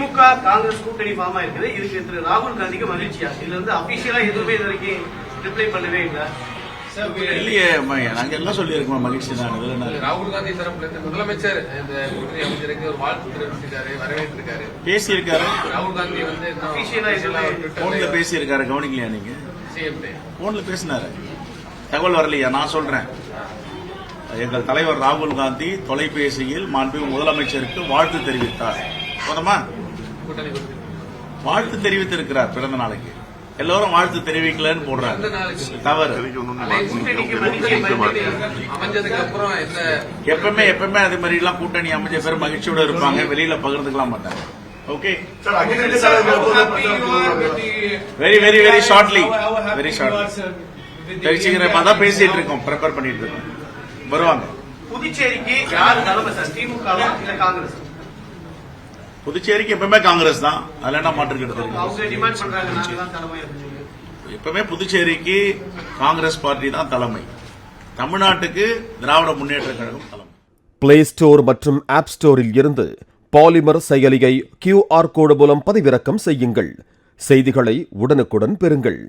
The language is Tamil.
திமுக காங்கிரஸ் கூட்டணி ஃபார்ம் ஆயிருக்குது. இதுக்கு திரு ராகுல் காந்திக்கு மகிழ்ச்சியா? இதுல இருந்து அபிஷியலா எதுவுமே இது வரைக்கும் ரிப்ளை பண்ணவே இல்லை. இல்லையே, நாங்க எல்லாம் சொல்லியிருக்கோம் மகிழ்ச்சி தான். ராகுல் காந்தி தரப்புல இருந்து முதலமைச்சர் இந்த கூட்டணி அமைச்சருக்கு ஒரு வாழ்த்து தெரிவிச்சிருக்காரு, வரவேற்றிருக்காரு, பேசியிருக்காரு. ராகுல் காந்தி வந்து போன்ல பேசியிருக்காரு, கவனிக்கலையா நீங்க? போன்ல பேசினாரு, தகவல் வரலையா? நான் சொல்றேன், எங்கள் தலைவர் ராகுல் காந்தி தொலைபேசியில் மாண்புமிகு முதலமைச்சருக்கு வாழ்த்து தெரிவித்தார். போதுமா? வாழ்த்து தெரிவித்திருக்கிறார் பிறந்த நாளைக்கு. எல்லாரும் வாழ்த்து தெரிவிக்கலன்னு போடுறாங்க, தவறு. எப்பவுமே அதே மாதிரி எல்லாம் கூட்டணி அமைஞ்ச பேர் மகிழ்ச்சியோட இருப்பாங்க, வெளியில பகிர்ந்துக்கலாம் மாட்டாங்க. Okay, very very very shortly, very shortly தெரிச்சுக்கிறேன். தான் பேசிட்டு இருக்கோம், ப்ரிப்பேர் பண்ணிட்டு இருக்கோம், வருவாங்க. புதுச்சேரிக்கு யார் தலைமை சார், திமுக இல்ல காங்கிரஸ்? புதுச்சேரிக்கு எப்பவுமே காங்கிரஸ் தான், அதுல என்ன மாற்றுக்கிறது? எப்பவுமே புதுச்சேரிக்கு காங்கிரஸ் பார்ட்டி தான் தலைமை, தமிழ்நாட்டுக்கு திராவிட முன்னேற்ற கழகம் தலைமை. பிளே ஸ்டோர் மற்றும் ஆப் ஸ்டோரில் இருந்து பாலிமர் செயலியை QR கோடு மூலம் பதிவிறக்கம் செய்யுங்கள். செய்திகளை உடனுக்குடன் பெறுங்கள்.